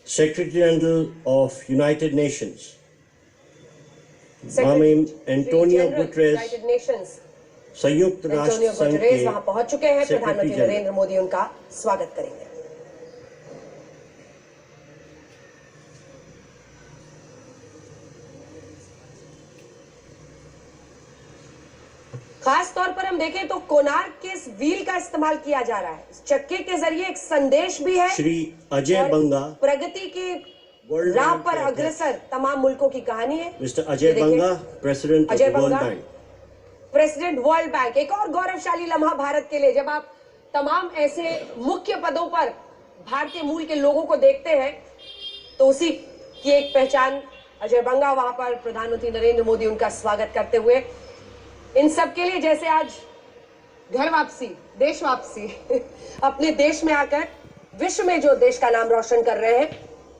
Secretary General of United Nations, माननीय Antonio Guterres, संयुक्त राष्ट्र संघ के वहां पहुंच चुके हैं। प्रधानमंत्री नरेंद्र मोदी उनका स्वागत करेंगे। खास तौर पर हम देखें तो कोणार्क के इस व्हील का इस्तेमाल किया जा रहा है। इस चक्के के जरिए एक संदेश भी है। श्री अजय बंगा प्रगति की राह पर अग्रसर तमाम मुल्कों की कहानी है। Mister Ajay Banga, president of world bank, president world bank. एक और गौरवशाली लम्हा भारत के लिए, जब आप तमाम ऐसे मुख्य पदों पर भारतीय मूल के लोगों को देखते हैं तो उसी की एक पहचान अजय बंगा। वहां पर प्रधानमंत्री नरेंद्र मोदी उनका स्वागत करते हुए इन सब के लिए जैसे आज घर वापसी, देश वापसी अपने देश में आकर विश्व में जो देश का नाम रोशन कर रहे हैं,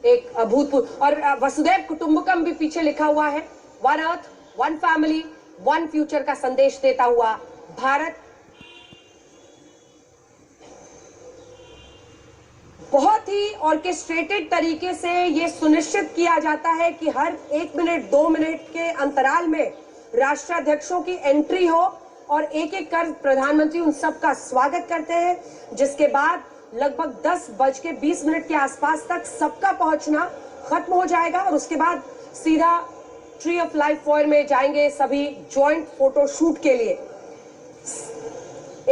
एक अभूतपूर्व। और वसुधैव कुटुंबकम भी पीछे लिखा हुआ है। One earth, one family, one future का संदेश देता हुआ भारत बहुत ही ऑर्केस्ट्रेटेड तरीके से ये सुनिश्चित किया जाता है कि हर 1 मिनट 2 मिनट के अंतराल में राष्ट्राध्यक्षों की एंट्री हो और एक एक कर प्रधानमंत्री उन सब का स्वागत करते हैं, जिसके बाद लगभग 10:20 के आसपास तक सबका पहुंचना खत्म हो जाएगा और उसके बाद सीधा ट्री ऑफ लाइफ फॉर में जाएंगे सभी जॉइंट फोटो शूट के लिए।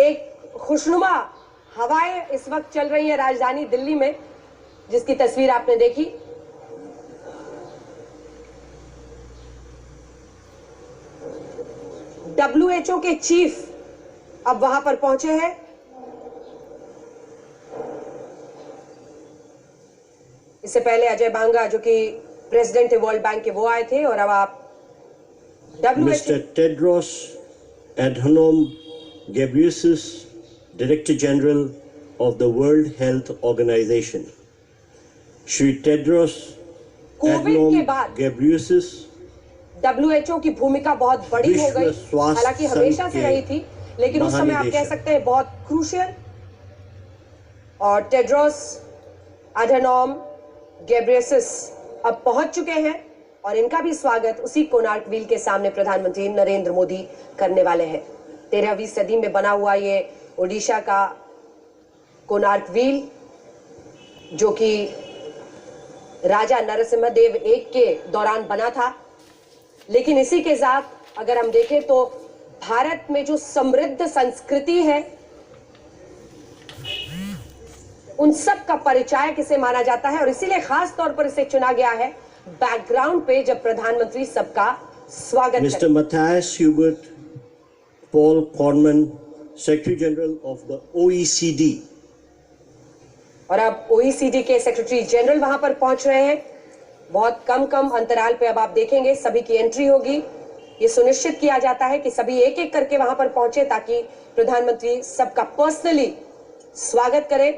एक खुशनुमा हवाएं इस वक्त चल रही है राजधानी दिल्ली में, जिसकी तस्वीर आपने देखी। WHO के चीफ अब वहां पर पहुंचे हैं। इससे पहले अजय बांगा जो कि प्रेसिडेंट थे वर्ल्ड बैंक के, वो आए थे। और अब आप mister Tedros Adhanom Ghebreyesus, director general of the World Health Organization. Shri Tedros Adhanom Ghebreyesus, WHO की भूमिका बहुत बड़ी हो गई, हालांकि हमेशा से रही थी, लेकिन उस समय आप कह सकते हैं बहुत क्रूशियल। और टेड्रोस एडहनोम घेब्रेयेसस अब पहुंच चुके हैं और इनका भी स्वागत उसी कोणार्क व्हील के सामने प्रधानमंत्री नरेंद्र मोदी करने वाले हैं। 13वीं सदी में बना हुआ ये ओडिशा का कोणार्क व्हील, जो कि राजा नरसिम्हदेव एक के दौरान बना था। लेकिन इसी के साथ अगर हम देखें तो भारत में जो समृद्ध संस्कृति है, उन सब का परिचायक इसे माना जाता है और इसीलिए खास तौर पर इसे चुना गया है बैकग्राउंड पे जब प्रधानमंत्री सबका स्वागत mister Mathias Hubert Paul Cormann, secretary general of the OECD। और अब OECD के सेक्रेटरी जनरल वहां पर पहुंच रहे हैं। बहुत कम अंतराल पे अब आप देखेंगे सभी की एंट्री होगी। ये सुनिश्चित किया जाता है कि सभी एक एक करके वहां पर पहुंचे ताकि प्रधानमंत्री सबका पर्सनली स्वागत करें।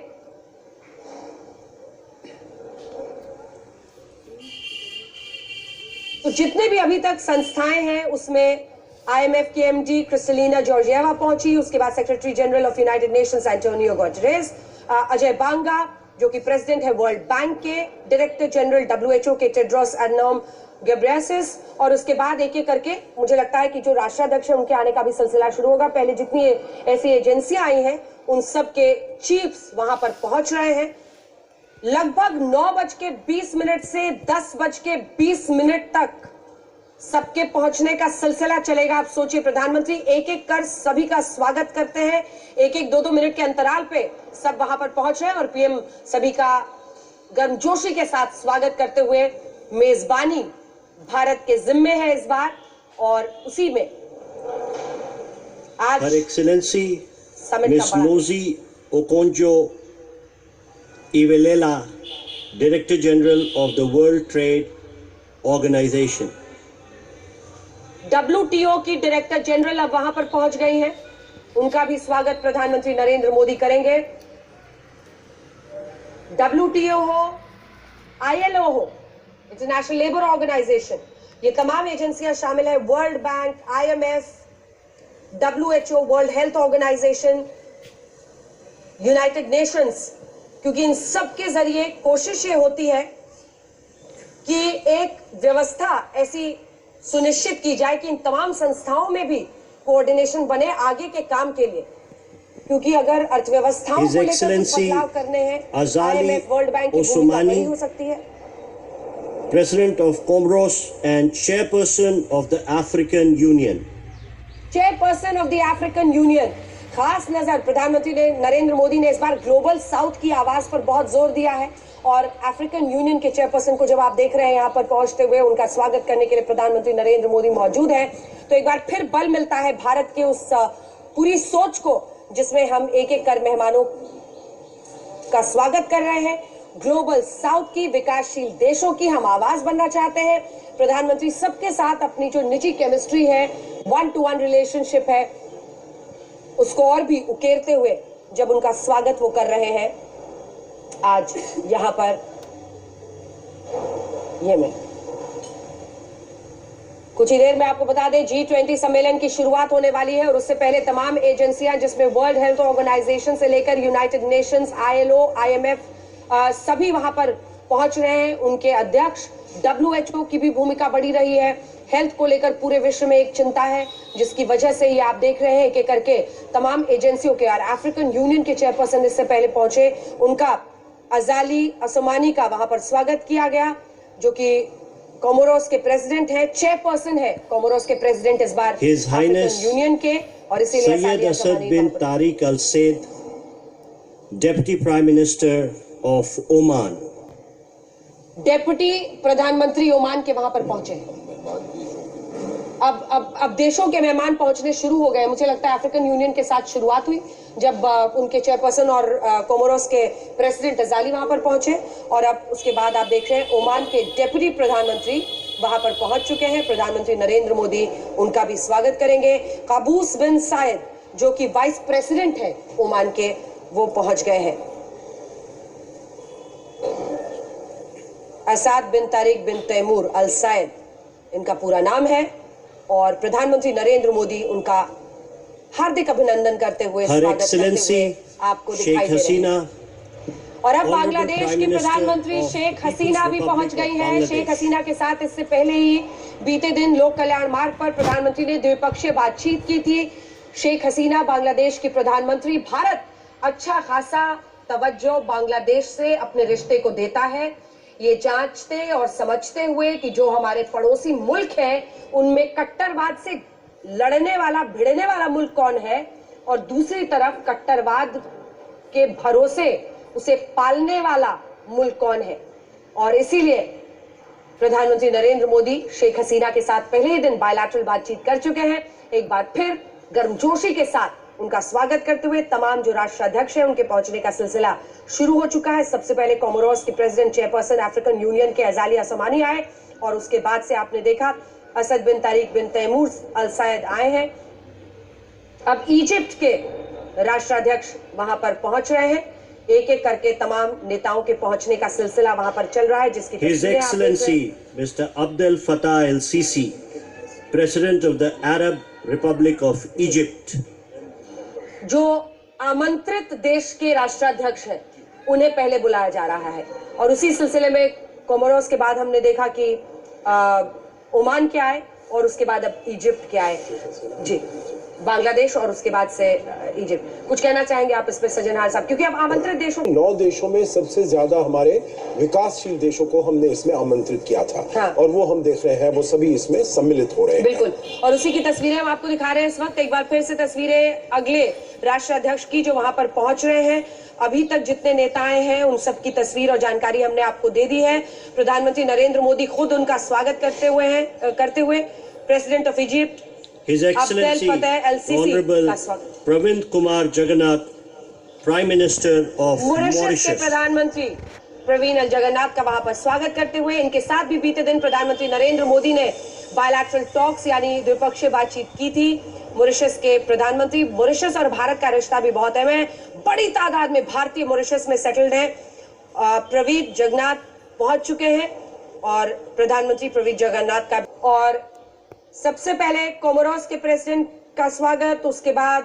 तो जितने भी अभी तक संस्थाएं हैं उसमें IMF की MD क्रिस्टलिना जॉर्जिएवा पहुंची, उसके बाद secretary general of United Nations Antonio Guterres, Ajay Banga जो कि प्रेसिडेंट है वर्ल्ड बैंक के, डायरेक्टर जनरल WHO के टेड्रोस एडहनोम घेब्रेयेसस, और उसके बाद एक एक करके मुझे लगता है कि जो राष्ट्राध्यक्ष उनके आने का भी सिलसिला शुरू होगा। पहले जितनी ऐसी एजेंसियां आई हैं उन सब के चीफ्स वहां पर पहुंच रहे हैं। लगभग 9:20 से 10:20 तक सबके पहुंचने का सिलसिला चलेगा। आप सोचिए, प्रधानमंत्री एक एक कर सभी का स्वागत करते हैं, एक एक 2-2 मिनट के अंतराल पे सब वहां पर पहुंच रहे हैं और PM सभी का गर्मजोशी के साथ स्वागत करते हुए मेजबानी भारत के जिम्मे है इस बार। और उसी में आज her excellency miss Ngozi Okonjo Iweala, director general of the World Trade Organization. WTO की डायरेक्टर जनरल अब वहां पर पहुंच गई हैं, उनका भी स्वागत प्रधानमंत्री नरेंद्र मोदी करेंगे। WTO हो, ILO हो, इंटरनेशनल लेबर ऑर्गेनाइजेशन, ये तमाम एजेंसियां शामिल है। World Bank, IMF, WHO, World Health Organization, United Nations, क्योंकि इन सब के जरिए कोशिश ये होती है कि एक व्यवस्था ऐसी सुनिश्चित की जाए कि इन तमाम संस्थाओं में भी कोऑर्डिनेशन बने आगे के काम के लिए, क्योंकि अगर अर्थव्यवस्थाओं His को लेकर कुछ Excellency बदलाव करने हैं, Azali IMF, वर्ल्ड बैंक की भूमिका Osmani, बड़ी हो सकती है। President of Comoros and Chairperson of the African Union. Chairperson of the African union, खास नजर प्रधानमंत्री नरेंद्र मोदी ने इस बार ग्लोबल साउथ की आवाज पर बहुत जोर दिया है और अफ्रीकन यूनियन के चेयरपर्सन को जब आप देख रहे हैं यहाँ पर पहुंचते हुए, उनका स्वागत करने के लिए प्रधानमंत्री नरेंद्र मोदी मौजूद हैं, तो एक बार फिर बल मिलता है भारत के उस पूरी सोच को जिसमें हम एक एक कर मेहमानों का स्वागत कर रहे हैं। ग्लोबल साउथ की, विकासशील देशों की हम आवाज बनना चाहते हैं। प्रधानमंत्री सबके साथ अपनी जो निजी केमिस्ट्री है, 1-to-1 रिलेशनशिप है, उसको और भी उकेरते हुए जब उनका स्वागत वो कर रहे हैं आज यहां पर ये में। कुछ ही देर में आपको बता दें G20 सम्मेलन की शुरुआत होने वाली है और उससे पहले तमाम एजेंसियां जिसमें वर्ल्ड हेल्थ ऑर्गेनाइजेशन से लेकर यूनाइटेड नेशंस, ILO, IMF सभी वहां पर पहुंच रहे हैं। उनके अध्यक्ष, WHO की भी भूमिका बढ़ी रही है। हेल्थ को लेकर पूरे विश्व में एक चिंता है, जिसकी वजह से ये आप देख रहे हैं एक एक करके तमाम एजेंसियों के और अफ्रीकन यूनियन के चेयरपर्सन इससे पहले पहुंचे। उनका अजाली असोमानी का वहां पर स्वागत किया गया, जो कि कोमोरोस के प्रेसिडेंट है, चेयरपर्सन है कोमोरोस के प्रेसिडेंट इस बार अफ्रीकन यूनियन के, और इसीलिए Syed Asad bin Tariq Al Said, Deputy Prime Minister of Oman. Deputy प्रधानमंत्री ओमान के वहां पर पहुंचे। अब देशों के मेहमान पहुंचने शुरू हो गए। मुझे लगता है अफ्रीकन यूनियन के साथ शुरुआत हुई जब उनके चेयरपर्सन और कोमोरोस के प्रेसिडेंट अजाली वहां पर पहुंचे, और अब उसके बाद आप देख रहे हैं ओमान के डेप्यूटी प्रधानमंत्री वहां पर पहुंच चुके हैं। प्रधानमंत्री नरेंद्र मोदी उनका भी स्वागत करेंगे। काबूस बिन साइद, जो कि वाइस प्रेसिडेंट है ओमान के, वो पहुंच गए हैं। असाद बिन तारिक बिन तैमूर अल साइद इनका पूरा नाम है, और प्रधानमंत्री नरेंद्र मोदी उनका हार्दिक अभिनंदन करते हुए स्वागत करते हुए आपको दिखाई दे रहे हैं। और अब बांग्लादेश की प्रधानमंत्री शेख हसीना भी पहुंच गई हैं। शेख हसीना के साथ इससे पहले ही बीते दिन लोक कल्याण मार्ग पर प्रधानमंत्री ने द्विपक्षीय बातचीत की थी। शेख हसीना बांग्लादेश की प्रधानमंत्री। भारत अच्छा खासा तवज्जो बांग्लादेश से अपने रिश्ते को देता है, ये जांचते और समझते हुए कि जो हमारे पड़ोसी मुल्क है उनमें कट्टरवाद से लड़ने वाला, भिड़ने वाला मुल्क कौन है, और दूसरी तरफ कट्टरवाद के भरोसे उसे पालने वाला मुल्क कौन है। और इसीलिए प्रधानमंत्री नरेंद्र मोदी शेख हसीना के साथ पहले ही दिन बायलैटरल बातचीत कर चुके हैं। एक बार फिर गर्मजोशी के साथ उनका स्वागत करते हुए तमाम जो राष्ट्राध्यक्ष हैं उनके पहुंचने का सिलसिला शुरू हो चुका है। सबसे पहले कोमोरोस के प्रेसिडेंट चेयरपर्सन अफ्रीकन यूनियन के अजाली असोमानी आए, और उसके बाद से आपने देखा असद बिन तारिक बिन तैमूर अल साइद आए हैं। अब इजिप्ट के राष्ट्राध्यक्ष वहां पर पहुंच रहे हैं। एक एक करके तमाम नेताओं के पहुंचने का सिलसिला वहां पर चल रहा है, जिसकी His Excellency Mr. Abdel Fattah el-Sisi, President of the Arab Republic of Egypt. जो आमंत्रित देश के राष्ट्राध्यक्ष हैं उन्हें पहले बुलाया जा रहा है, और उसी सिलसिले में कोमोरोस के बाद हमने देखा कि ओमान के आए, और उसके बाद अब इजिप्ट के आए। जी, बांग्लादेश और उसके बाद से इजिप्ट। कुछ कहना चाहेंगे आप इस पे सजनहार साहब, क्योंकि अब आमंत्रित देशों 9 देशों में सबसे ज्यादा हमारे विकासशील देशों को हमने इसमें आमंत्रित किया था। हाँ। और वो हम देख रहे हैं, वो सभी इसमें सम्मिलित हो रहे हैं। बिल्कुल, और उसी की तस्वीरें हम आपको दिखा रहे हैं इस वक्त। एक बार फिर से तस्वीरें अगले राष्ट्राध्यक्ष की जो वहां पर पहुंच रहे हैं। अभी तक जितने नेताएं हैं उन सब की तस्वीर और जानकारी हमने आपको दे दी है। प्रधानमंत्री नरेंद्र मोदी खुद उनका स्वागत करते हुए president of Egypt His Excellency Honorable Pravind Kumar Jagannath, Prime Minister of Mauritius के Mauritius. प्रधानमंत्री प्रवीण अल जगन्नाथ का वहां पर स्वागत करते हुए, इनके साथ भी बीते दिन प्रधानमंत्री नरेंद्र मोदी ने बायलैटरल टॉक्स यानी द्विपक्षीय बातचीत की थी। मॉरिशस के प्रधानमंत्री, मॉरिशस और भारत का रिश्ता भी बहुत अहम है। बड़ी तादाद में भारतीय मॉरिशस में सेटल्ड हैं। प्रवीण जगन्नाथ पहुंच चुके हैं, और प्रधानमंत्री प्रवीण जगन्नाथ का, और सबसे पहले कोमोरोस के प्रेसिडेंट का स्वागत, उसके बाद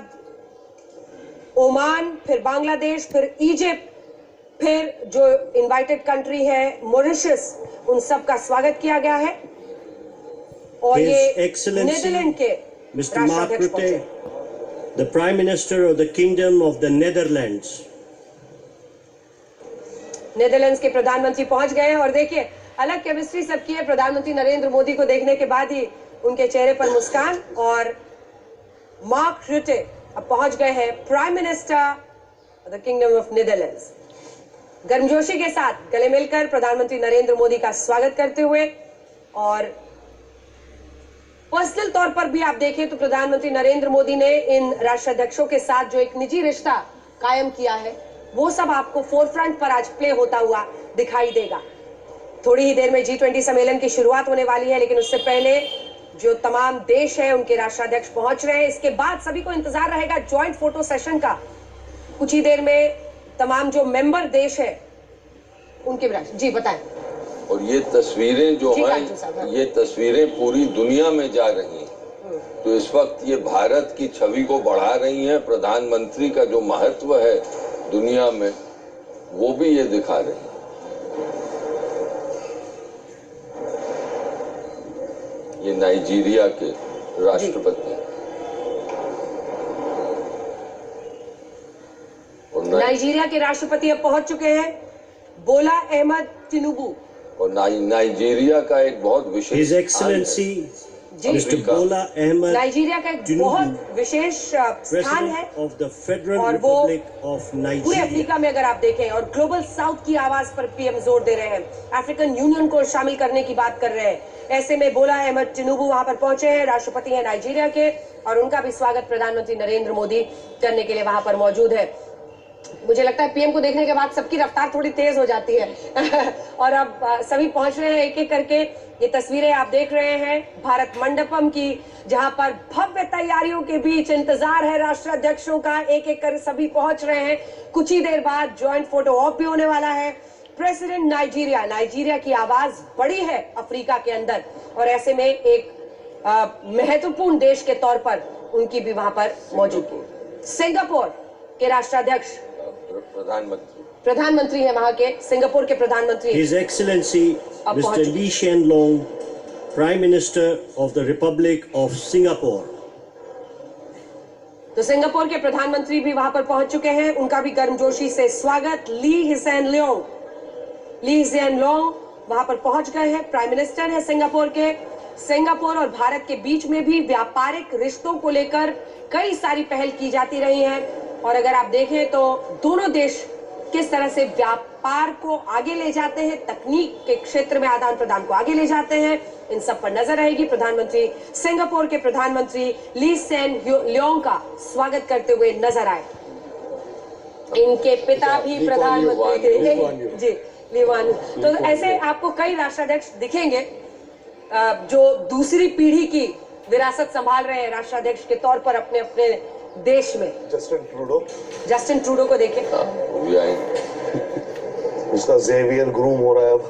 ओमान, फिर बांग्लादेश, फिर इजिप्ट, फिर जो इनवाइटेड कंट्री है मॉरिशस, उन सब का स्वागत किया गया है। और His ये Excellency नीदरलैंड के Mr. Mark राष्ट्राध्यक्ष पहुंचे। Rutte, the Prime Minister of the Kingdom of the Netherlands. Netherlands के प्रधानमंत्री पहुंच गए हैं और देखिए अलग केमिस्ट्री सबकी है। प्रधानमंत्री नरेंद्र मोदी को देखने के बाद ही उनके चेहरे पर मुस्कान, और मार्क रुटे अब पहुंच गए हैं prime minister of the kingdom of Netherlands. गर्मजोशी के साथ गले मिलकर प्रधानमंत्री नरेंद्र मोदी का स्वागत करते हुए, और पर्सनल तौर पर भी आप देखें तो प्रधानमंत्री नरेंद्र मोदी ने इन राष्ट्राध्यक्षों के साथ जो एक निजी रिश्ता कायम किया है, वो सब आपको फोरफ्रंट पर आज प्ले होता हुआ दिखाई देगा। थोड़ी ही देर में G20 सम्मेलन की शुरुआत होने वाली है, लेकिन उससे पहले जो तमाम देश हैं उनके राष्ट्राध्यक्ष पहुंच रहे हैं। इसके बाद सभी को इंतजार रहेगा ज्वाइंट फोटो सेशन का। कुछ ही देर में तमाम जो मेंबर देश है उनके जी बताएं। और ये तस्वीरें जो हैं, ये तस्वीरें पूरी दुनिया में जा रही हैं, तो इस वक्त ये भारत की छवि को बढ़ा रही हैं। प्रधानमंत्री का जो महत्व है दुनिया में, वो भी ये दिखा रही है। ये नाइजीरिया के राष्ट्रपति और नाइजीरिया के राष्ट्रपति अब पहुंच चुके हैं, बोला अहमद तिनुबू। और नाइजीरिया का एक बहुत विशेष His Excellency Mr. Bola Ahmed Nigeria का एक बहुत विशेष स्थान है, President of the Federal और वो Republic of पूरे Nigeria. अफ्रीका में अगर आप देखें, और ग्लोबल साउथ की आवाज पर पीएम जोर दे रहे हैं, अफ्रीकन यूनियन को शामिल करने की बात कर रहे हैं। ऐसे में बोला अहमद तिनुबू वहां पर पहुंचे हैं, राष्ट्रपति हैं नाइजीरिया के, और उनका भी स्वागत प्रधानमंत्री नरेंद्र मोदी करने के लिए वहां पर मौजूद है। मुझे लगता है पीएम को देखने के बाद सबकी रफ्तार थोड़ी तेज हो जाती है और अब सभी पहुंच रहे हैं एक एक करके। ये तस्वीरें आप देख रहे हैं भारत मंडपम की, जहां पर भव्य तैयारियों के बीच इंतजार है राष्ट्राध्यक्षों का। एक एक कर सभी पहुंच रहे हैं। कुछ ही देर बाद ज्वाइंट फोटो ऑप भी होने वाला है। प्रेसिडेंट नाइजीरिया की आवाज बड़ी है अफ्रीका के अंदर, और ऐसे में एक महत्वपूर्ण देश के तौर पर उनकी भी वहां पर मौजूदगी। सिंगापुर के राष्ट्राध्यक्ष प्रधानमंत्री है वहां के, सिंगापुर के प्रधानमंत्री His Excellency Mr. Lee Hsien Loong, Prime Minister of the Republic of Singapore. तो सिंगापुर के प्रधानमंत्री भी वहां पर पहुंच चुके हैं, उनका भी गर्मजोशी से स्वागत। ली हिसेन लोंग वहां पर पहुंच गए हैं, प्राइम मिनिस्टर है सिंगापुर के। सिंगापुर और भारत के बीच में भी व्यापारिक रिश्तों को लेकर कई सारी पहल की जाती रही है, और अगर आप देखें तो दोनों देश किस तरह से व्यापार को आगे ले जाते हैं, तकनीक के क्षेत्र में आदान प्रदान को आगे ले जाते हैं, इन सब पर नजर रहेगी। प्रधानमंत्री सिंगापुर के प्रधानमंत्री ली सेन लोंग का स्वागत करते हुए नजर आए। इनके पिता भी प्रधानमंत्री जी ली कुआन यू। तो ऐसे आपको कई राष्ट्राध्यक्ष दिखेंगे जो दूसरी पीढ़ी की विरासत संभाल रहे हैं राष्ट्राध्यक्ष के तौर पर अपने अपने देश में। जस्टिन ट्रूडो को देखें, उसका जेवियर ग्रूम हो रहा है अब।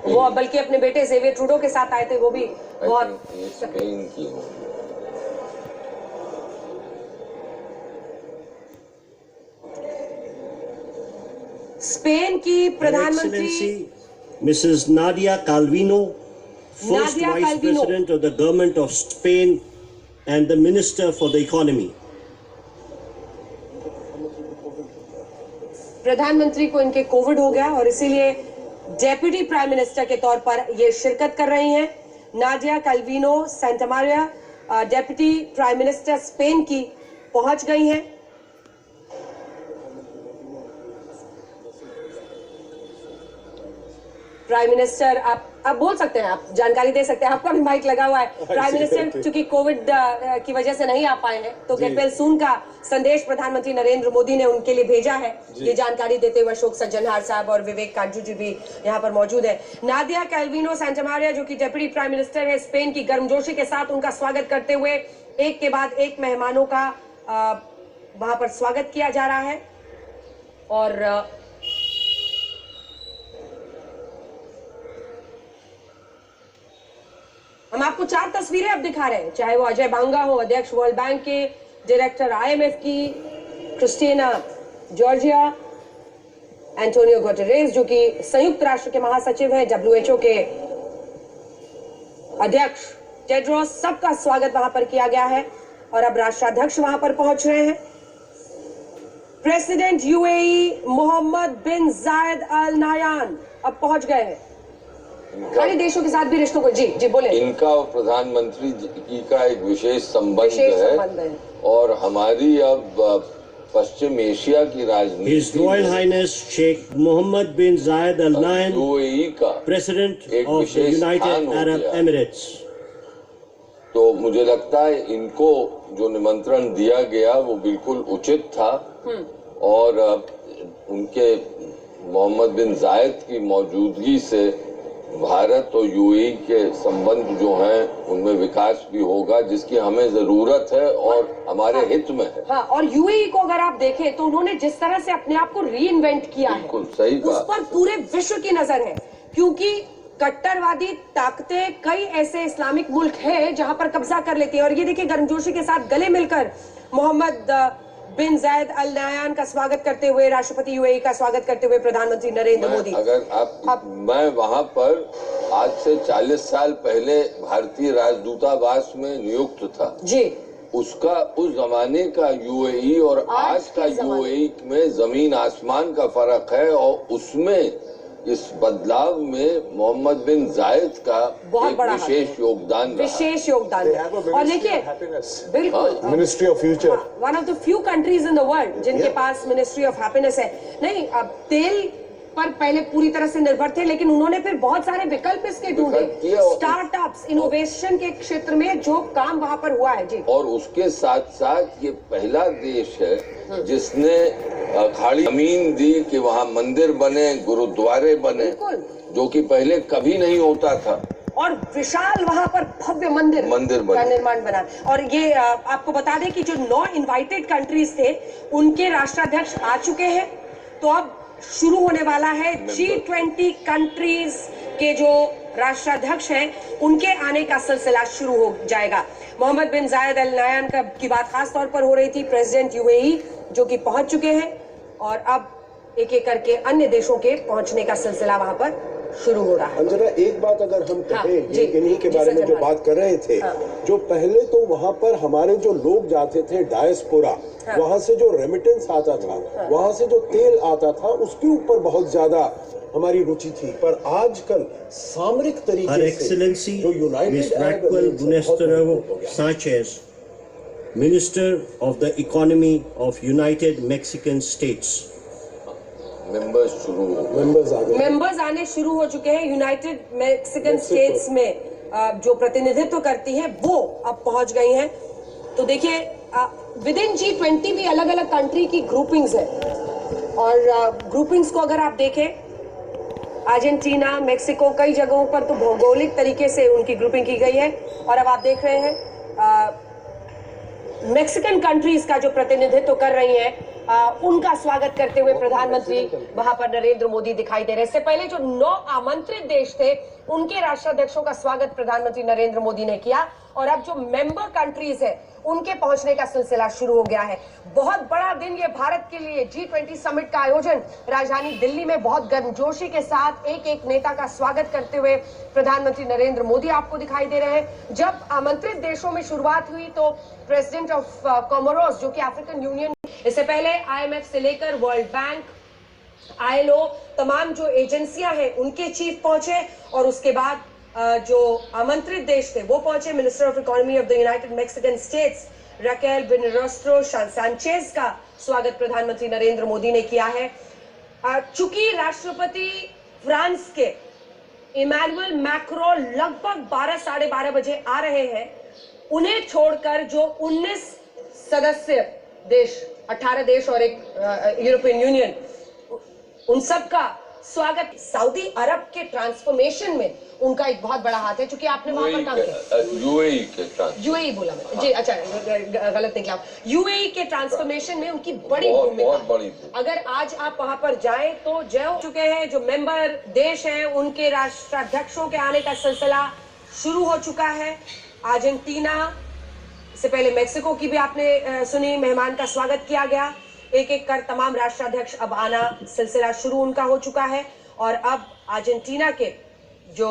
वो बल्कि अपने बेटे जेवियर ट्रूडो के साथ आए थे, वो भी बहुत स्पेन की स्पेन की प्रधानमंत्री Mrs. Nadia Calvino, first Nadia Vice Calvino. President of the Government of Spain and the Minister for the Economy. प्रधानमंत्री को इनके कोविड हो गया और इसीलिए डेप्यूटी प्राइम मिनिस्टर के तौर पर ये शिरकत कर रही हैं। Nadia Calvino Santamaria deputy prime minister Spain की पहुंच गई हैं। प्राइम मिनिस्टर आप बोल सकते हैं, आप जानकारी दे सकते हैं, आपका भी माइक लगा हुआ है। प्राइम मिनिस्टर चूंकि कोविड की वजह से नहीं आ पाए हैं, तो गेट वेल सून का संदेश प्रधानमंत्री नरेंद्र मोदी ने उनके लिए भेजा है। ये जानकारी देते हुए अशोक सज्जनहार साहब और विवेक कांजू जी भी यहाँ पर मौजूद है। नादिया कैल्विनो सेंटामारिया जो कि डेप्यूटी प्राइम मिनिस्टर है स्पेन की, गर्मजोशी के साथ उनका स्वागत करते हुए एक के बाद एक मेहमानों का वहां पर स्वागत किया जा रहा है। और हम आपको 4 तस्वीरें अब दिखा रहे हैं, चाहे वो अजय बांगा हो, अध्यक्ष वर्ल्ड बैंक के, डायरेक्टर IMF की क्रिस्टीना जॉर्जिया एंटोनियो गुटेरेस, जो कि संयुक्त राष्ट्र के महासचिव हैं, WHO के अध्यक्ष टेड्रोस, सबका स्वागत वहां पर किया गया है। और अब राष्ट्राध्यक्ष वहां पर पहुंच रहे हैं। प्रेसिडेंट यूएई मोहम्मद बिन जायद अल नायान अब पहुंच गए हैं। खाली देशों के साथ भी रिश्तों को जी बोले। इनका और प्रधानमंत्री जी का एक विशेष संबंध है और हमारी अब पश्चिम एशिया की राजनीति His Royal Highness Sheikh Mohammed bin Zayed Al Nahyan, UAE का President एक of the विशेष United स्थान हो Arab गया। Emirates. तो मुझे लगता है इनको जो निमंत्रण दिया गया वो बिल्कुल उचित था और उनके मोहम्मद बिन जायद की मौजूदगी से भारत और यूएई के संबंध जो हैं उनमें विकास भी होगा, जिसकी हमें जरूरत है और हमारे हित में है। हाँ, और यूएई को अगर आप देखें तो उन्होंने जिस तरह से अपने आप को रीइन्वेंट किया है, बिल्कुल सही उस कहा। पर पूरे विश्व की नजर है, क्योंकि कट्टरवादी ताकतें कई ऐसे इस्लामिक मुल्क हैं जहां पर कब्जा कर लेती हैं। और ये देखिए गर्मजोशी के साथ गले मिलकर मोहम्मद बिन जायद अल नायान का स्वागत करते हुए, राष्ट्रपति यूएई का स्वागत करते हुए प्रधानमंत्री नरेंद्र मोदी। अगर मैं वहां पर आज से 40 साल पहले भारतीय राजदूतावास में नियुक्त था जी, उसका उस जमाने का यूएई और आज का यूएई में जमीन आसमान का फर्क है और उसमें इस बदलाव में मोहम्मद बिन जायद का बहुत एक बड़ा विशेष योगदान रहा। विशेष योगदान है। और देखिए बिल्कुल ministry of future, one of the few countries in the world जिनके पास मिनिस्ट्री ऑफ हैप्पीनेस है। नहीं, अब तेल पर पहले पूरी तरह से निर्भर थे, लेकिन उन्होंने फिर बहुत सारे विकल्प इसके ढूंढे। स्टार्टअप्स, इनोवेशन के क्षेत्र में जो काम वहां पर हुआ है जी। और उसके साथ साथ ये पहला देश है जिसने खाड़ी जमीन दी कि वहाँ मंदिर बने, गुरुद्वारे बने, जो कि पहले कभी नहीं होता था। और विशाल वहां पर भव्य मंदिर का निर्माण बना। और ये आपको बता दें कि जो 9 इनवाइटेड कंट्रीज थे उनके राष्ट्राध्यक्ष आ चुके हैं। तो अब शुरू होने वाला है G20 कंट्रीज के जो राष्ट्राध्यक्ष हैं उनके आने का सिलसिला शुरू हो जाएगा। मोहम्मद बिन जायद अल नायान की बात खास तौर पर हो रही थी, प्रेसिडेंट यूएई जो कि पहुंच चुके हैं और अब एक एक करके अन्य देशों के पहुंचने का सिलसिला वहां पर शुरू हो रहा है। अंजना, एक बात अगर हम कहें, ये इन्हीं के बारे में जो बात कर रहे थे, जो पहले तो वहाँ पर हमारे जो लोग जाते थे डायस्पोरा, वहाँ से जो रेमिटेंस आता था, वहाँ से जो तेल आता था, उसके ऊपर बहुत ज्यादा हमारी रुचि थी। पर आजकल सामरिक तरीके से जो United Arab Emirates Sanchez, Minister of the Economy of United Mexican States. Members आने शुरू हो चुके हैं। यूनाइटेड मैक्सिकन स्टेट्स में जो प्रतिनिधित्व करती है वो अब पहुंच गई हैं। तो देखिए विद इन G20 भी अलग अलग कंट्री की ग्रुपिंग्स है और ग्रुपिंग्स को अगर आप देखें, अर्जेंटीना, मेक्सिको, कई जगहों पर तो भौगोलिक तरीके से उनकी ग्रुपिंग की गई है। और अब आप देख रहे हैं मैक्सिकन कंट्रीज का जो प्रतिनिधित्व कर रही हैं उनका स्वागत करते हुए प्रधानमंत्री वहां पर नरेंद्र मोदी दिखाई दे रहे हैं। इससे पहले जो 9 आमंत्रित देश थे उनके राष्ट्राध्यक्षों का स्वागत प्रधानमंत्री नरेंद्र मोदी ने किया और अब जो मेंबर कंट्रीज है उनके पहुंचने का सिलसिला शुरू हो गया है। बहुत बड़ा दिन ये भारत के लिए। G20 समिट का आयोजन राजधानी दिल्ली में बहुत गर्मजोशी के साथ एक एक नेता का स्वागत करते हुए प्रधानमंत्री नरेंद्र मोदी आपको दिखाई दे रहे हैं। जब आमंत्रित देशों में शुरुआत हुई तो प्रेसिडेंट ऑफ कोमोरोस जो कि अफ्रीकन यूनियन, इससे पहले IMF से लेकर वर्ल्ड बैंक, ILO, तमाम जो एजेंसियां हैं उनके चीफ पहुंचे और उसके बाद जो आमंत्रित देश थे वो पहुंचे। Minister of economy of the United Mexican States Raquel Buenrostro Sanchez का स्वागत प्रधानमंत्री नरेंद्र मोदी ने किया है। चूंकि राष्ट्रपति फ्रांस के इमैनुअल मैक्रो लगभग 12 साढ़े 12 बजे आ रहे हैं, उन्हें छोड़कर जो 19 सदस्य देश, 18 देश और एक यूरोपियन यूनियन, उन सब का स्वागत। सऊदी अरब के ट्रांसफॉर्मेशन में उनका एक बहुत बड़ा हाथ है, क्योंकि आपने वहां पर काम किया। यूएई बोला मैं जी, अच्छा गलत निकला। यूएई के ट्रांसफॉर्मेशन में उनकी बड़ी भूमिका। अगर आज आप वहां पर जाएं तो जय हो चुके हैं जो मेंबर देश हैं उनके राष्ट्राध्यक्षों के आने का सिलसिला शुरू हो चुका है। अर्जेंटीना से पहले मेक्सिको की भी आपने सुनी, मेहमान का स्वागत किया गया। एक एक कर तमाम राष्ट्राध्यक्ष अब आना सिलसिला शुरू उनका हो चुका है और अब अर्जेंटीना के जो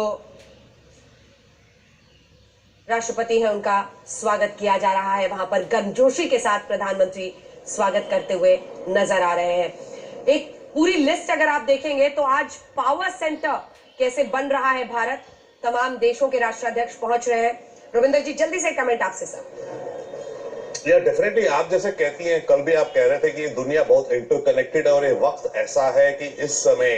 राष्ट्रपति हैं उनका स्वागत किया जा रहा है। वहां पर गर्मजोशी के साथ प्रधानमंत्री स्वागत करते हुए नजर आ रहे हैं। एक पूरी लिस्ट अगर आप देखेंगे तो आज पावर सेंटर कैसे बन रहा है भारत, तमाम देशों के राष्ट्राध्यक्ष पहुंच रहे हैं। रविंदर जी जल्दी से कमेंट आपसे सर। या डेफिनेटली आप जैसे कहती हैं, कल भी आप कह रहे थे कि दुनिया बहुत इंटरकनेक्टेड है और ये वक्त ऐसा है कि इस समय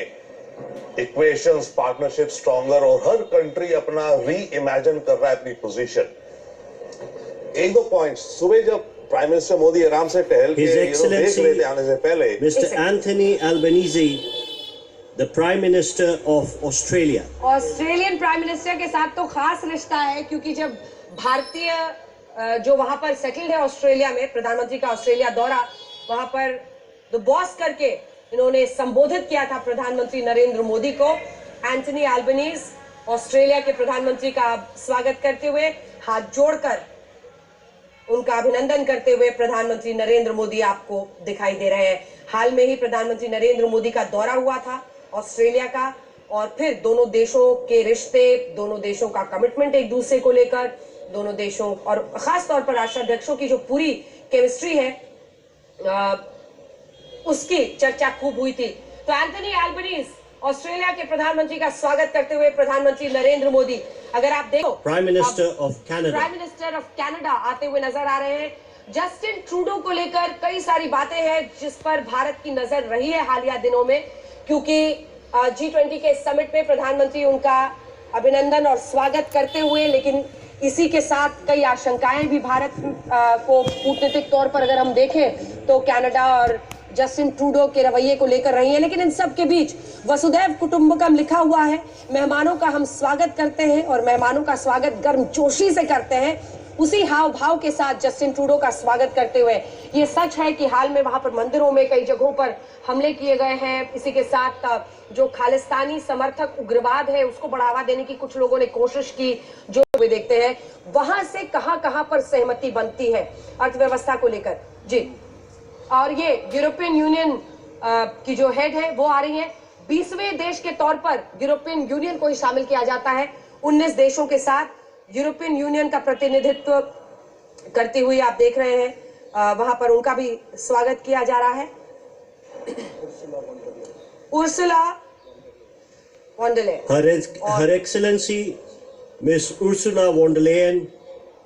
इक्वेशंस, पार्टनरशिप स्ट्रॉन्गर और हर कंट्री अपना री इमेजिन कर रहा है अपनी पोजीशन। एक दो पॉइंट्स, सुबह जब प्राइम मिनिस्टर मोदी आराम से टहल के देख रहे थे आने से पहले, mister Anthony Albanese, the prime minister of Australia, Australian prime minister के साथ तो खास रिश्ता है क्योंकि जब भारतीय जो वहां पर सेटल्ड है ऑस्ट्रेलिया में, प्रधानमंत्री का ऑस्ट्रेलिया दौरा, वहां पर द बॉस करके इन्होंने संबोधित किया था प्रधानमंत्री नरेंद्र मोदी को। एंथनी अल्बनीज़ ऑस्ट्रेलिया के प्रधानमंत्री का स्वागत करते हुए हाथ जोड़कर उनका अभिनंदन करते हुए प्रधानमंत्री नरेंद्र मोदी आपको दिखाई दे रहे हैं। हाल में ही प्रधानमंत्री नरेंद्र मोदी का दौरा हुआ था ऑस्ट्रेलिया का और फिर दोनों देशों के रिश्ते, दोनों देशों का कमिटमेंट एक दूसरे को लेकर, दोनों देशों और खास तौर पर राष्ट्राध्यक्षों की जो पूरी केमिस्ट्री है उसकी चर्चा खूब हुई थी। तो एंथनी अल्बनीज़ ऑस्ट्रेलिया के प्रधानमंत्री का स्वागत करते हुए प्रधानमंत्री नरेंद्र मोदी, अगर आप देखो प्राइम मिनिस्टर ऑफ कनाडा आते हुए नजर आ रहे हैं। जस्टिन ट्रूडो को लेकर कई सारी बातें हैं जिस पर भारत की नजर रही है हालिया दिनों में, क्योंकि G20 के समिट में प्रधानमंत्री उनका अभिनंदन और स्वागत करते हुए, लेकिन इसी के साथ कई आशंकाएं भी भारत को कूटनीतिक तौर पर अगर हम देखें तो कनाडा और जस्टिन ट्रूडो के रवैये को लेकर रही है। लेकिन इन सब के बीच वसुधैव कुटुंबकम लिखा हुआ है, मेहमानों का हम स्वागत करते हैं और मेहमानों का स्वागत गर्मजोशी से करते हैं। उसी हाव भाव के साथ जस्टिन ट्रूडो का स्वागत करते हुए, ये सच है कि हाल में वहां पर मंदिरों में कई जगहों पर हमले किए गए हैं। इसी के साथ जो खालिस्तानी समर्थक उग्रवाद है उसको बढ़ावा देने की कुछ लोगों ने कोशिश की, जो वे देखते हैं वहां से कहां पर सहमति बनती है अर्थव्यवस्था को लेकर। जी, और ये यूरोपियन यूनियन की जो हेड है वो आ रही है। 20वें देश के तौर पर यूरोपियन यूनियन को ही शामिल किया जाता है। 19 देशों के साथ यूरोपियन यूनियन का प्रतिनिधित्व करती हुई आप देख रहे हैं वहां पर उनका भी स्वागत किया जा रहा है। Ursula von der Leyen, Her Excellency Miss Ursula von der Leyen,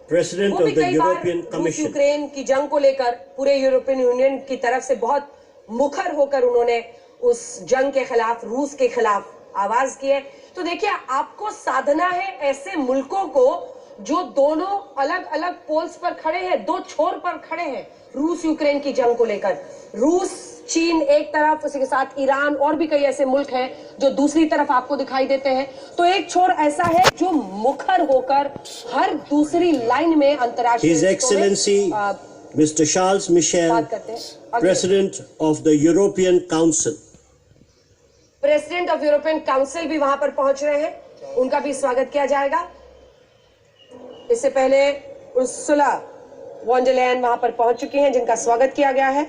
president of the European Commission. Ukraine की जंग को लेकर पूरे यूरोपियन यूनियन की तरफ से बहुत मुखर होकर उन्होंने उस जंग के खिलाफ, रूस के खिलाफ आवाज की है। तो देखिए, आपको साधना है ऐसे मुल्कों को जो दोनों अलग अलग पोल्स पर खड़े हैं, दो छोर पर खड़े हैं रूस यूक्रेन की जंग को लेकर। रूस, चीन एक तरफ, उसी के साथ ईरान और भी कई ऐसे मुल्क हैं जो दूसरी तरफ आपको दिखाई देते हैं। तो एक छोर ऐसा है जो मुखर होकर हर दूसरी लाइन में अंतर्राष्ट्रीय His Excellency Mr. Charles Michel, President of the European Council. President of European council भी वहां पर पहुंच रहे हैं, उनका भी स्वागत किया जाएगा। इससे पहले उर्सुला वॉन डर लेयन वहां पर पहुंच चुकी हैं जिनका स्वागत किया गया है।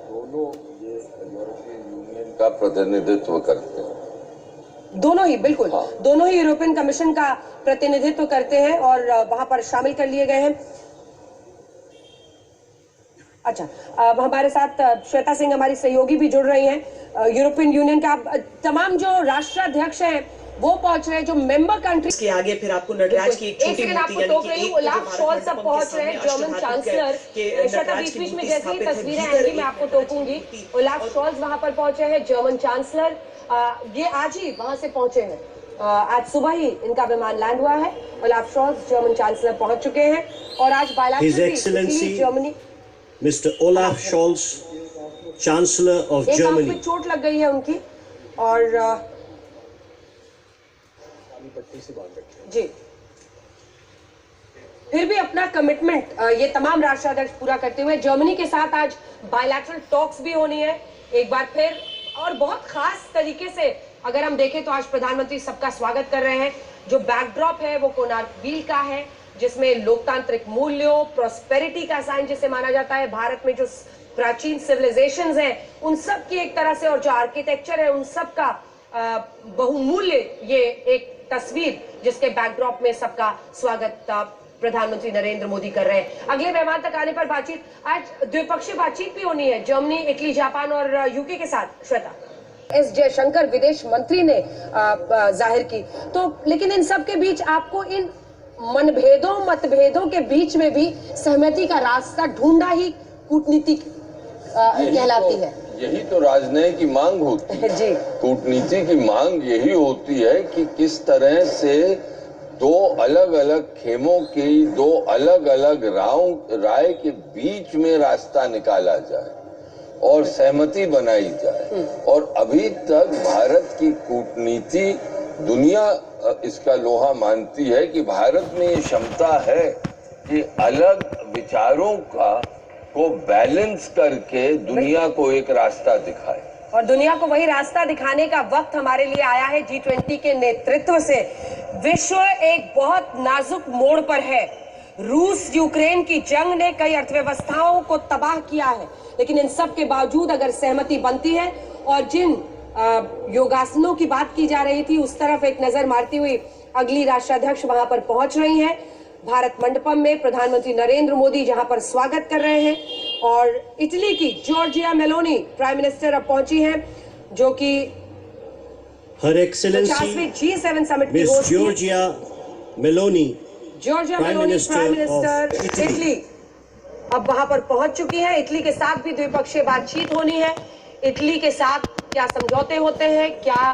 दोनों ये यूरोपियन यूनियन का प्रतिनिधित्व करते हैं, दोनों ही, बिल्कुल हाँ। दोनों ही यूरोपियन कमीशन का प्रतिनिधित्व करते हैं और वहां पर शामिल कर लिए गए हैं। अच्छा, अब हमारे साथ श्वेता सिंह हमारी सहयोगी भी जुड़ रही हैं। यूरोपियन यूनियन का तमाम जो राष्ट्राध्यक्ष हैं वो पहुंच रहे हैं, जो मेंबर कंट्रीज के आगे फिर आपको नटराज की एक छोटी मूर्ति, यानी कि ओलाफ शॉल्ज सब पहुंच रहे हैं, जर्मन चांसलर। श्वेता बीच बीच में जैसे ही तस्वीरें आएंगी मैं आपको टोकूंगी। ओलाफ शॉल्ज वहां पर पहुंचे हैं, जर्मन चांसलर। ये आज ही वहां से पहुंचे हैं, आज सुबह ही इनका विमान लैंड हुआ है। ओलाफ शॉल्ज जर्मन चांसलर पहुंच चुके हैं और आज bilateral Germany Mr. Olaf Scholz, Chancellor of एक आंख Germany. में चोट लग गई है उनकी और जी, फिर भी अपना कमिटमेंट ये तमाम राष्ट्राध्यक्ष पूरा करते हुए जर्मनी के साथ आज बायलैटरल टॉक्स भी होनी है एक बार फिर, और बहुत खास तरीके से अगर हम देखें तो आज प्रधानमंत्री सबका स्वागत कर रहे हैं। जो बैकड्रॉप है वो कोणार्क व्हील का है, जिसमें लोकतांत्रिक मूल्यों, प्रॉस्पेरिटी का साइन जिसे माना जाता है, भारत में जो प्राचीन सिविलाइजेशंस हैं उन सब की एक तरह से, और जो आर्किटेक्चर है उन सब का बहुमूल्य ये एक तस्वीर जिसके बैकड्रॉप में सबका स्वागत प्रधानमंत्री नरेंद्र मोदी कर रहे हैं। अगले मेहमान तक आने पर बातचीत, आज द्विपक्षीय बातचीत भी होनी है जर्मनी, इटली, जापान और यूके के साथ। श्वेता, एस जयशंकर विदेश मंत्री ने जाहिर की, तो लेकिन इन सब के बीच आपको इन मतभेदों के बीच में भी सहमति का रास्ता ढूंढा ही कूटनीति कहलाती है। यही तो राजनयिक की मांग होती है जी। कूटनीति की मांग यही होती है कि किस तरह से दो अलग अलग खेमों की, दो अलग अलग राय के बीच में रास्ता निकाला जाए और सहमति बनाई जाए। और अभी तक भारत की कूटनीति, दुनिया इसका लोहा मानती है कि भारत में ये क्षमता है कि अलग विचारों को बैलेंस करके दुनिया को एक रास्ता दिखाए, और दुनिया को वही रास्ता दिखाने का वक्त हमारे लिए आया है। G20 के नेतृत्व से विश्व एक बहुत नाजुक मोड़ पर है। रूस यूक्रेन की जंग ने कई अर्थव्यवस्थाओं को तबाह किया है, लेकिन इन सब के बावजूद अगर सहमति बनती है और जिन योगासनों की बात की जा रही थी उस तरफ एक नजर मारती हुई अगली राष्ट्राध्यक्ष वहां पर पहुंच रही हैं। भारत मंडपम में प्रधानमंत्री नरेंद्र मोदी जहां पर स्वागत कर रहे हैं, और इटली की जॉर्जिया मेलोनी प्राइम मिनिस्टर अब पहुंची हैं, जो कि हर एक्सेलेंसी G7 समिट की miss host Giorgia Meloni prime minister Italy अब वहां पर पहुंच चुकी है। इटली के साथ भी द्विपक्षीय बातचीत होनी है। इटली के साथ क्या समझौते होते हैं, क्या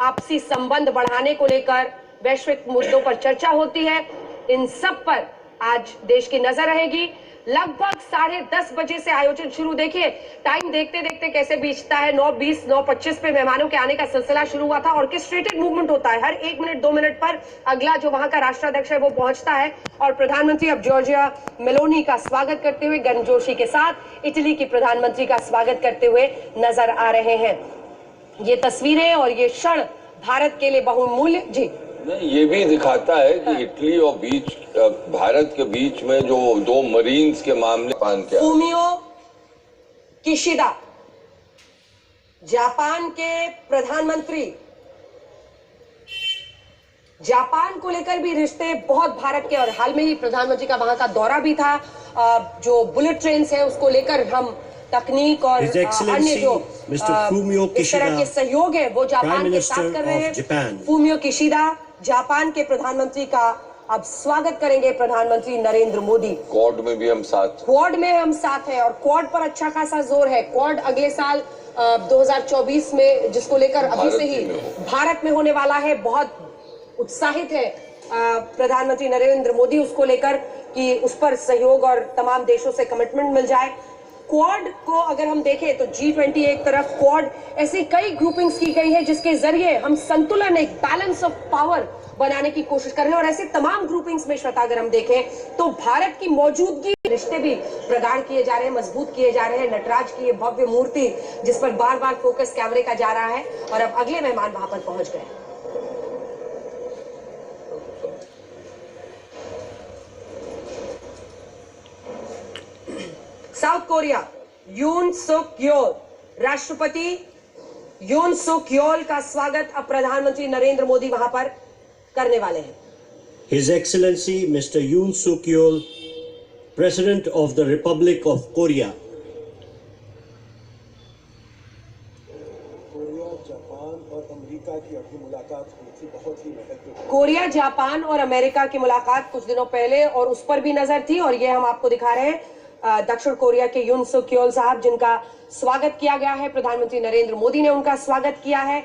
आपसी संबंध बढ़ाने को लेकर वैश्विक मुद्दों पर चर्चा होती है, इन सब पर आज देश की नजर रहेगी। लगभग 10:30 बजे से आयोजन शुरू। देखिए टाइम देखते देखते कैसे बीतता है। 9:20 9:25 पे मेहमानों के आने का सिलसिला शुरू हुआ था। ऑर्केस्ट्रेटेड मूवमेंट होता है, हर 1 मिनट 2 मिनट पर अगला जो वहां का राष्ट्राध्यक्ष है वो पहुंचता है, और प्रधानमंत्री अब जॉर्जिया मेलोनी का स्वागत करते हुए गर्मजोशी के साथ इटली की प्रधानमंत्री का स्वागत करते हुए नजर आ रहे हैं। ये तस्वीरें और ये क्षण भारत के लिए बहुमूल्य जी ये भी दिखाता है कि इटली और भारत के बीच में जो दो मरीन्स के मामले फूमियो किशिदा जापान के प्रधानमंत्री, जापान को लेकर भी रिश्ते बहुत भारत के, और हाल में ही प्रधानमंत्री का वहां का दौरा भी था। जो बुलेट ट्रेन है उसको लेकर हम तकनीक और अन्य जो इस तरह के सहयोग है वो जापान के साथ कर रहे हैं। फूमियो किशिदा जापान के प्रधानमंत्री का अब स्वागत करेंगे प्रधानमंत्री नरेंद्र मोदी। क्वाड में भी हम साथ, क्वाड में हम साथ हैं, और क्वाड पर अच्छा खासा जोर है। क्वाड अगले साल 2024 में, जिसको लेकर अभी से ही भारत में होने वाला है। बहुत उत्साहित है प्रधानमंत्री नरेंद्र मोदी उसको लेकर कि उस पर सहयोग और तमाम देशों से कमिटमेंट मिल जाए। क्वाड को अगर हम देखें तो G20 एक तरफ, क्वाड ऐसी कई ग्रुपिंग्स की गई है जिसके जरिए हम संतुलन, एक बैलेंस ऑफ पावर बनाने की कोशिश कर रहे हैं। और ऐसे तमाम ग्रुपिंग्स में श्वेता अगर हम देखें तो भारत की मौजूदगी, रिश्ते भी प्रगाढ़ किए जा रहे हैं, मजबूत किए जा रहे हैं। नटराज की ये भव्य मूर्ति जिस पर बार बार फोकस कैमरे का जा रहा है, और अब अगले मेहमान वहां पर पहुंच गए। साउथ कोरिया, यून सुक योल, राष्ट्रपति यून सुक योल का स्वागत अब प्रधानमंत्री नरेंद्र मोदी वहां पर करने वाले हैं। His Excellency Mr. Yoon Suk Yeol, President of the Republic of Korea. Korea, Japan और अमेरिका की मुलाकात कुछ दिनों पहले, और उस पर भी नजर थी, और ये हम आपको दिखा रहे हैं दक्षिण कोरिया के यून सुक योल साहब, जिनका स्वागत किया गया है। प्रधानमंत्री नरेंद्र मोदी ने उनका स्वागत किया है।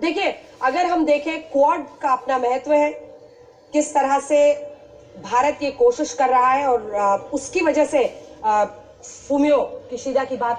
देखिए अगर हम देखें क्वाड का अपना महत्व है, किस तरह से भारत ये कोशिश कर रहा है, और उसकी वजह से फूमियो किशिदा की बात